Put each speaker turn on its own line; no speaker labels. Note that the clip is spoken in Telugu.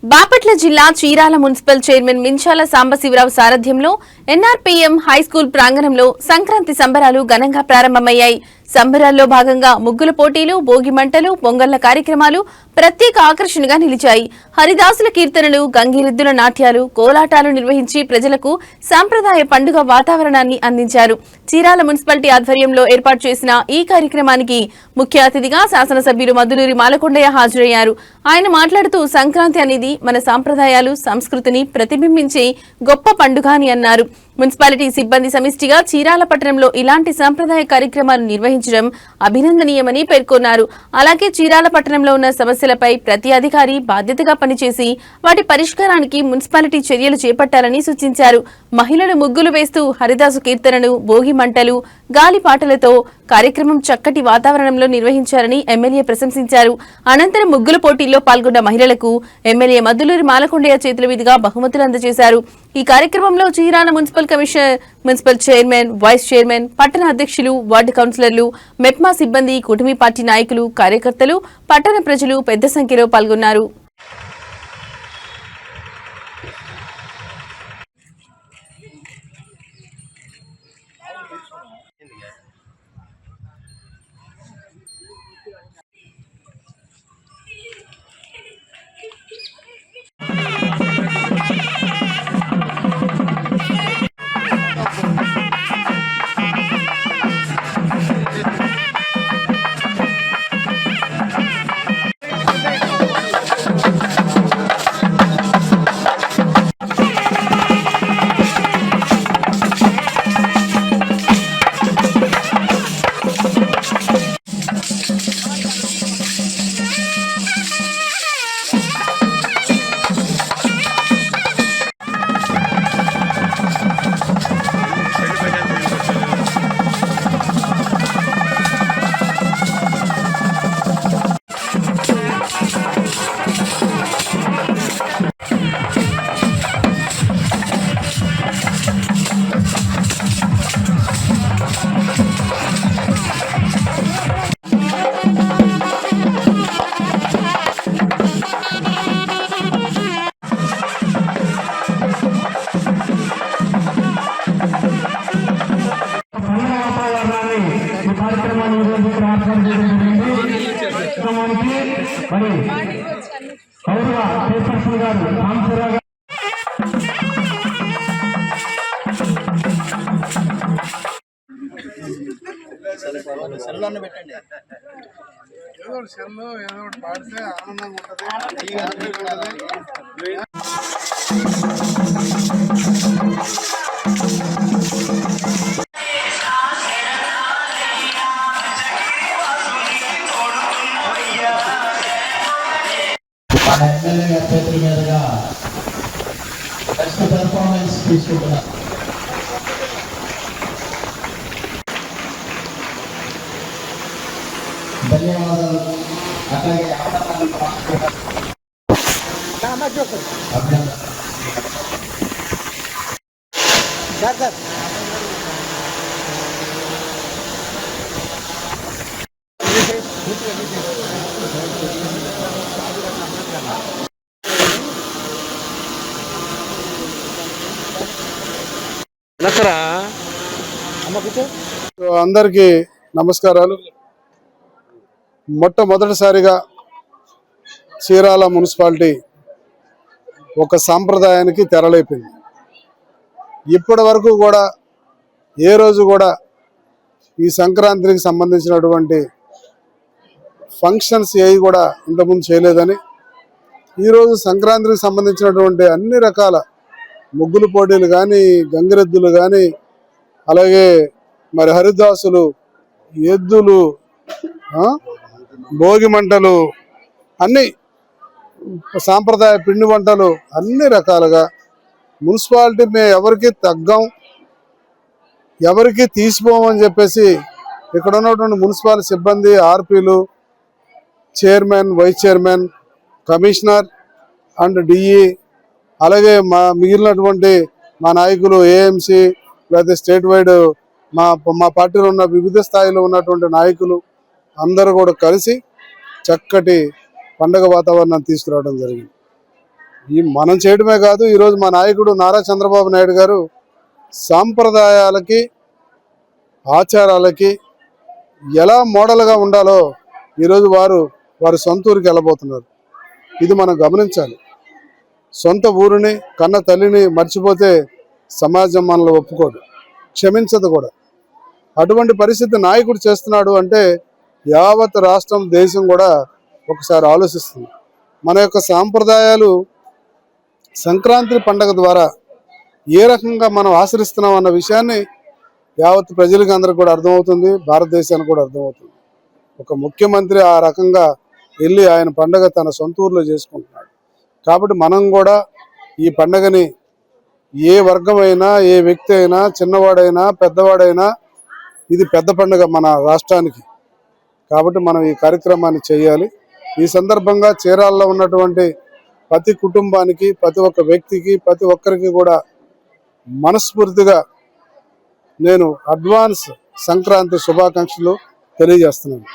బాపట్ల జిల్లా చీరాల మున్సిపల్ చైర్మన్ మించాల సాంబశివరావు సారథ్యంలో ఎన్ఆర్పీఎం హైస్కూల్ ప్రాంగణంలో సంక్రాంతి సంబరాలు ఘనంగా ప్రారంభమయ్యాయి. సంబరాల్లో భాగంగా ముగ్గుల పోటీలు, భోగి మంటలు, పొంగళ్ల కార్యక్రమాలు ప్రత్యేక ఆకర్షణగా నిలిచాయి. హరిదాసుల కీర్తనలు, గంగిరెద్దుల నాట్యాలు, కోలాటాలు నిర్వహించి ప్రజలకు సాంప్రదాయ పండుగ వాతావరణాన్ని అందించారు. చీరాల మున్సిపాలిటీ ఆధ్వర్యంలో ఏర్పాటు చేసిన ఈ కార్యక్రమానికి ముఖ్య అతిథిగా శాసనసభ్యులు మద్దులూరి మాలకొండయ్య హాజరయ్యారు. ఆయన మాట్లాడుతూ సంక్రాంతి అనేది మన సాంప్రదాయాలు, సంస్కృతిని ప్రతిబింబించే గొప్ప పండుగ అని అన్నారు. మున్సిపాలిటీ సిబ్బంది సమిష్టిగా చీరాల పట్టణంలో ఇలాంటి సాంప్రదాయ కార్యక్రమాలు నిర్వహించడం అభినందనీయమని పేర్కొన్నారు. అలాగే చీరాల పట్టణంలో ఉన్న సమస్యలపై ప్రతి అధికారి బాధ్యతగా పనిచేసి వాటి పరిష్కారానికి మున్సిపాలిటీ చర్యలు చేపట్టాలని సూచించారు. మహిళలు ముగ్గులు వేస్తూ హరిదాసు కీర్తనలు, భోగి మంటలు, గాలిపాటలతో కార్యక్రమం చక్కటి వాతావరణంలో నిర్వహించారని ఎమ్మెల్యే ప్రశంసించారు. అనంతరం ముగ్గుల పోటీల్లో పాల్గొన్న మహిళలకు ఎమ్మెల్యే మద్దులూరి మాలకొండయ్య చేతుల మీదుగా బహుమతులు అందజేశారు. ఈ కార్యక్రమంలో Chirala municipal commissioner, municipal chairman, vice chairman, పట్టణ అధ్యక్షులు, వార్డు కౌన్సిలర్లు, మెప్మా సిబ్బంది, కూటమి పార్టీ నాయకులు, కార్యకర్తలు, పట్టణ ప్రజలు పెద్ద సంఖ్యలో పాల్గొన్నారు.
ఏదో సెల్లో ఏదో పాడితే ఆనందంగా ఉంటుంది.
ఎమ్మెల్యే చేతుల మీదుగా బెస్ట్ పెర్ఫార్మెన్స్ తీసుకుంటున్నారు. ధన్యవాదాలు. అట్లాగే
అందరికీ నమస్కారాలు. మొట్టమొదటిసారిగా చీరాల మున్సిపాలిటీ ఒక సాంప్రదాయానికి తెరలేపింది. ఇప్పటి వరకు కూడా ఏ రోజు కూడా ఈ సంక్రాంతికి సంబంధించినటువంటి ఫంక్షన్స్ ఏవి కూడా ఇంతకుముందు చేయలేదని, ఈరోజు సంక్రాంతికి సంబంధించినటువంటి అన్ని రకాల ముగ్గులు పోటీలు కానీ, గంగిరెద్దులు కానీ, అలాగే మరి హరిదాసులు, ఎద్దులు, భోగి మంటలు, అన్ని సాంప్రదాయ పిండి వంటలు అన్ని రకాలుగా మున్సిపాలిటీ మేము ఎవరికి తగ్గం, ఎవరికి తీసిపోమని చెప్పేసి ఇక్కడ ఉన్నటువంటి మున్సిపల్ సిబ్బంది, ఆర్పీలు, chairman, vice chairman, commissioner and DE, అలాగే మిగిలినటువంటి మా నాయకులు, ఏఎంసీ లేకపోతే స్టేట్ వైడ్ మా పార్టీలో ఉన్న వివిధ స్థాయిలో ఉన్నటువంటి నాయకులు అందరూ కూడా కలిసి చక్కటి పండగ వాతావరణాన్ని తీసుకురావడం జరిగింది. ఈ మనం చేయడమే కాదు, ఈరోజు మా నాయకుడు నారా చంద్రబాబు నాయుడు గారు సాంప్రదాయాలకి ఆచారాలకి ఎలా మోడల్గా ఉండాలో ఈరోజు వారి సొంత ఊరికి వెళ్ళబోతున్నారు. ఇది మనం గమనించాలి. సొంత ఊరిని కన్న తల్లిని మర్చిపోతే సమాజం మనల్ని ఒప్పుకోదు, క్షమించదు కూడా. అటువంటి పరిస్థితి నాయకుడు చేస్తున్నాడు అంటే యావత్ రాష్ట్రం దేశం కూడా ఒకసారి ఆలోచిస్తుంది. మన యొక్క సాంప్రదాయాలు సంక్రాంతి పండగ ద్వారా ఏ రకంగా మనం ఆచరిస్తున్నాం అన్న విషయాన్ని యావత్ ప్రజలకు అందరికి కూడా అర్థమవుతుంది, భారతదేశానికి కూడా అర్థమవుతుంది. ఒక ముఖ్యమంత్రి ఆ రకంగా వెళ్ళి ఆయన పండగ తన సొంత ఊర్లో చేసుకుంటున్నాడు. కాబట్టి మనం కూడా ఈ పండగని ఏ వర్గమైనా, ఏ వ్యక్తి అయినా, చిన్నవాడైనా పెద్దవాడైనా ఇది పెద్ద పండుగ మన రాష్ట్రానికి. కాబట్టి మనం ఈ కార్యక్రమాన్ని చేయాలి. ఈ సందర్భంగా చీరాలలో ఉన్నటువంటి ప్రతి కుటుంబానికి, ప్రతి ఒక్క వ్యక్తికి, ప్రతి ఒక్కరికి కూడా మనస్ఫూర్తిగా నేను అడ్వాన్స్ సంక్రాంతి శుభాకాంక్షలు తెలియజేస్తున్నాను.